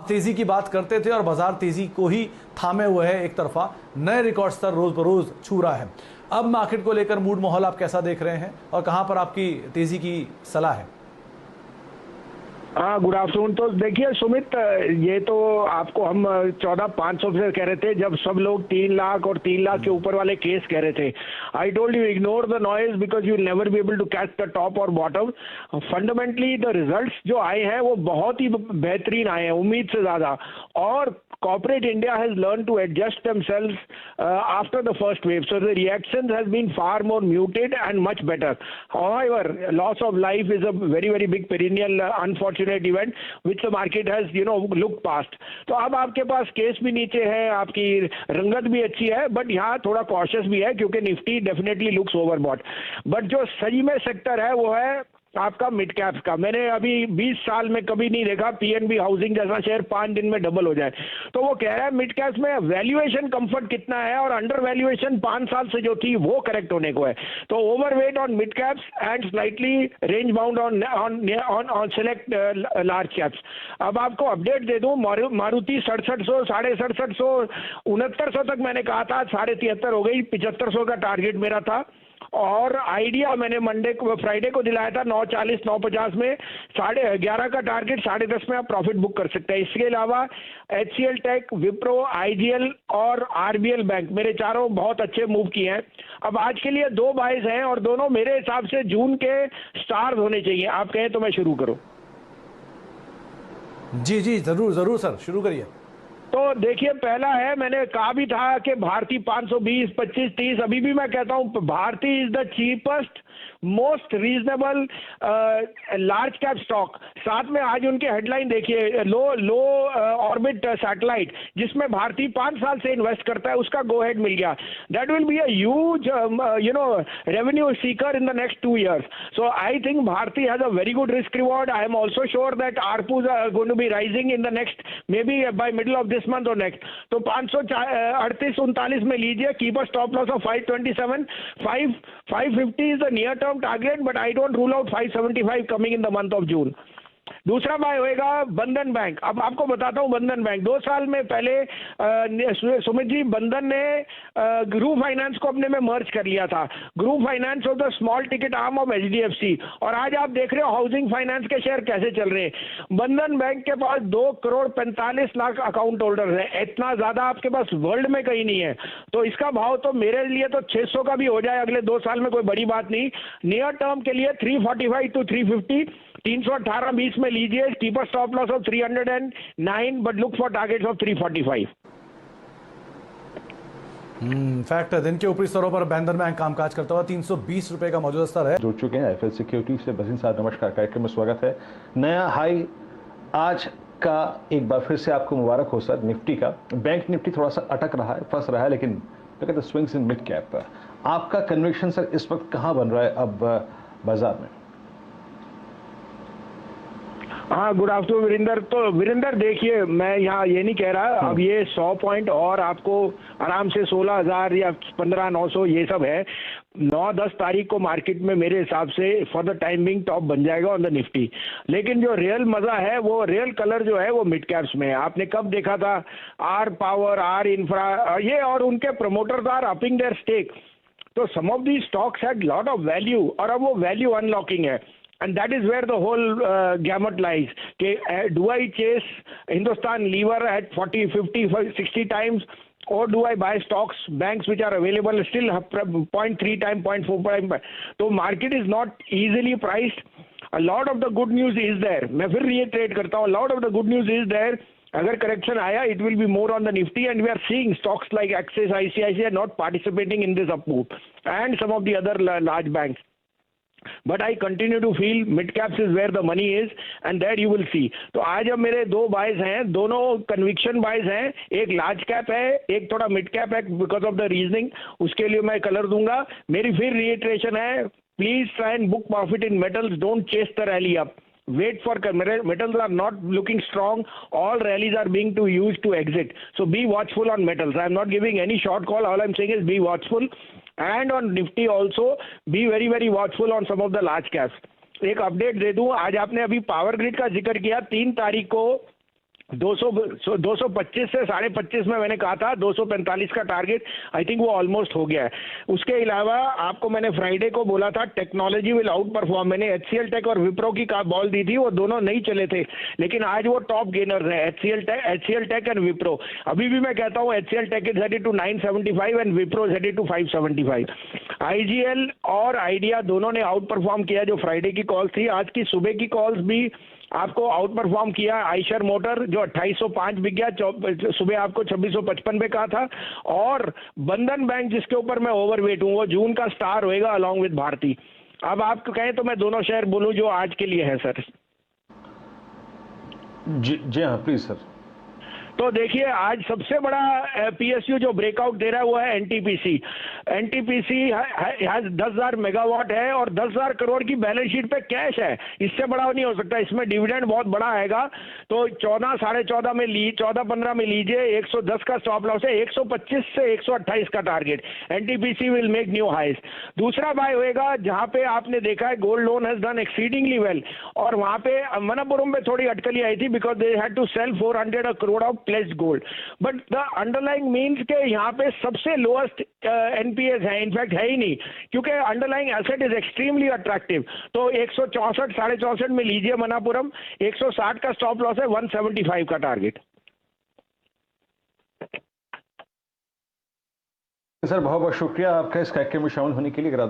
तेजी की बात करते थे और बाजार तेजी को ही थामे हुए है, एक तरफा नए रिकॉर्ड स्तर रोज बरोज छू रहा है। अब मार्केट को लेकर मूड माहौल आप कैसा देख रहे हैं और कहां पर आपकी तेजी की सलाह है? हाँ, गुड आफ्टरनून। तो देखिए सुमित, ये तो आपको हम 14,500 से कह रहे थे जब सब लोग 3 लाख और 3 लाख के ऊपर वाले केस कह रहे थे। I told you ignore the noise because you never be able to catch the top और बॉटम। फंडामेंटली द रिजल्ट्स जो आए हैं वो बहुत ही बेहतरीन आए हैं, उम्मीद से ज्यादा। और corporate India has learned to adjust themselves after the first wave. So the reaction has been far more muted and much better. However, loss of life is a very, very big perennial unfortunate event which the market has, looked past. तो अब आपके पास case भी नीचे है, आपकी रंगत भी अच्छी है, बट यहाँ थोड़ा कॉशियस भी है क्योंकि Nifty definitely looks overbought. But जो सही में सेक्टर है वो है आपका मिड कैप्स का। मैंने अभी 20 साल में कभी नहीं देखा पीएनबी हाउसिंग जैसा शेयर 5 दिन में डबल हो जाए। तो वो कह रहा है मिड कैप्स में वैल्यूएशन कंफर्ट कितना है और अंडर वैल्यूएशन 5 साल से जो थी वो करेक्ट होने को है। तो overweight on mid caps and slightly range bound on select large caps. अब आपको अपडेट दे दूं, मारुति 6700, 6750, 6900 तक मैंने कहा था, 73.5 हो गई, 7500 का टारगेट मेरा था। और आइडिया मैंने फ्राइडे को दिलाया था 940 950 में, 11.5 का टारगेट, 10.5 में आप प्रॉफिट बुक कर सकते हैं। इसके अलावा एचसीएल टेक, विप्रो, आईजीएल और आरबीएल बैंक, मेरे चारों बहुत अच्छे मूव किए हैं। अब आज के लिए 2 बाइज हैं और दोनों मेरे हिसाब से जून के स्टार्स होने चाहिए। आप कहें तो मैं शुरू करूं? जी जी, जरूर जरूर सर, शुरू करिए। तो देखिए, पहला है, मैंने कहा भी था कि भारती 520, 25, 30, अभी भी मैं कहता हूं Bharti is the cheapest most reasonable large cap stock. साथ में आज उनके हेडलाइन देखिए, लो ऑर्बिट सैटेलाइट जिसमें भारती 5 साल से इन्वेस्ट करता है, उसका गो हेड मिल गया। That will be a huge revenue Sikar in the next 2 years. So I think Bharti has a very good risk reward. I am also sure that ARPUs are going to be rising in the next, maybe by middle of this month or next. तो 538-39 में लीजिए, keep a stop loss of 527, 550 is the near term target, but I don't rule out 575 coming in the month of June. दूसरा buy होएगा बंधन bank. अब आपको बताता हूं बंधन बैंक 2 साल में पहले सुमित जी, बंधन ने ग्रुप फाइनेंस को अपने में मर्ज कर लिया था। Group finance of the small ticket arm of HDFC, और आज आप देख रहे हो हाउसिंग फाइनेंस के शेयर कैसे चल रहे हैं। बंधन बैंक के पास 2 करोड़ 45 लाख अकाउंट होल्डर्स हैं, इतना ज्यादा आपके पास वर्ल्ड में कहीं नहीं है। तो इसका भाव तो मेरे लिए तो 600 का भी हो जाए अगले 2 साल में, कोई बड़ी बात नहीं। नियर टर्म के लिए 345 to 350, 318-20 में लीजिए, keep a stop loss of 309, but look for targets of 345। Fact दिन के ऊपरी स्तरों पर बंधन बैंक कामकाज करता हुआ 320 रुपए का मौजूदा स्तर है। जुड़ चुके हैं एफएल सिक्योरिटी से बसिन साहब, नमस्कार, कार्यक्रम में स्वागत है। नया हाई आज का एक बार फिर से आपको मुबारक हो सर। निफ्टी का, बैंक निफ्टी थोड़ा सा अटक रहा है, फंस रहा है, लेकिन कहते स्विंग्स इन मिड कैप। आपका कन्विक्शन सर इस वक्त कहाँ बन रहा है अब बाजार में? हाँ, गुड आफ्टरनून वीरेंद्र। तो वीरेंद्र देखिए, मैं यहाँ ये नहीं कह रहा, अब ये 100 पॉइंट और आपको आराम से 16,000 या 15,900 ये सब है। 9-10 तारीख को मार्केट में मेरे हिसाब से for the time being top बन जाएगा ऑन द निफ्टी। लेकिन जो रियल मजा है, वो रियल कलर जो है वो मिड कैप्स में है। आपने कब देखा था आर पावर, आर इंफ्रा ये, और उनके promoters are upping their stake. तो some of the stocks had lot of value, और अब वो वैल्यू अनलॉकिंग है। And that is where the whole gamut lies. Do I chase Hindustan Lever at 40, 50, 60 times, or do I buy stocks, banks which are available still 0.3 time, 0.4 time? So market is not easily priced. A lot of the good news is there. मैं फिर reiterate करता हूँ, a lot of the good news is there. अगर correction आया, it will be more on the Nifty, and we are seeing stocks like Axis, ICICI not participating in this up move, and some of the other large banks. But I continue to feel mid caps is where the money is, and there you will see. तो आज अब मेरे 2 buys हैं, दोनों conviction buys हैं। एक large cap है, एक थोड़ा मिड कैप है बिकॉज ऑफ द रीजनिंग, उसके लिए मैं कलर दूंगा। मेरी फिर रिएट्रेशन है, please try and book profit in metals, don't chase the rally up. Wait for metals are not looking strong. All rallies are being used to exit. So be watchful on metals. I am not giving any short call. All I am saying is be watchful. And on Nifty also, be very, very watchful on some of the large caps. एक update दे दूं, आज आपने अभी power grid का जिक्र किया। 3 तारीख को 225 से 25.5 में मैंने कहा था 245 का टारगेट, आई थिंक वो ऑलमोस्ट हो गया है। उसके अलावा आपको मैंने फ्राइडे को बोला था टेक्नोलॉजी विल आउट परफॉर्म, मैंने HCL टेक और विप्रो की बॉल दी थी, वो दोनों नहीं चले थे, लेकिन आज वो टॉप गेनर है HCL टेक एंड विप्रो। अभी भी मैं कहता हूँ HCL tech is headed to 975 and Wipro is headed to 575। IGL और आइडिया दोनों ने आउट परफॉर्म किया जो फ्राइडे की कॉल थी। आज की सुबह की कॉल्स भी आपको आउट परफॉर्म किया। आइशर मोटर जो 2805 बिक गया, सुबह आपको 2655 पे कहा था, और बंधन बैंक जिसके ऊपर मैं ओवरवेट हूं वो जून का स्टार होएगा अलॉन्ग विद भारती। अब आप कहें तो मैं दोनों शेयर बोलूं जो आज के लिए है सर। जी हाँ प्लीज सर। तो देखिए आज सबसे बड़ा PSU जो ब्रेकआउट दे रहा है वो है NTPC। NTPC 10,000 मेगावाट है और 10,000 करोड़ की बैलेंस शीट पे कैश है, इससे बड़ा नहीं हो सकता। इसमें डिविडेंड बहुत बड़ा आएगा, तो 14 साढ़े 14 में 14-15 में लीजिए। 110 का स्टॉप लॉस है, 125 से 128 का target. NTPC will make new highs. दूसरा बाय होएगा जहां पे आपने देखा है gold loan has done exceedingly well, और वहां पे मनपुरम में थोड़ी अटकली आई थी because they had to sell 400 crore of pledged gold, but the underlying means के यहाँ पे सबसे लोएस्ट NPAs है, इनफैक्ट है ही नहीं, क्योंकि underlying asset is extremely attractive. तो 164 साढ़े 64 में लीजिए मनापुरम। 160 का स्टॉप लॉस है, 175 का टारगेट। सर बहुत बहुत शुक्रिया आपका इस कार्यक्रम में शामिल होने के लिए। अगर आप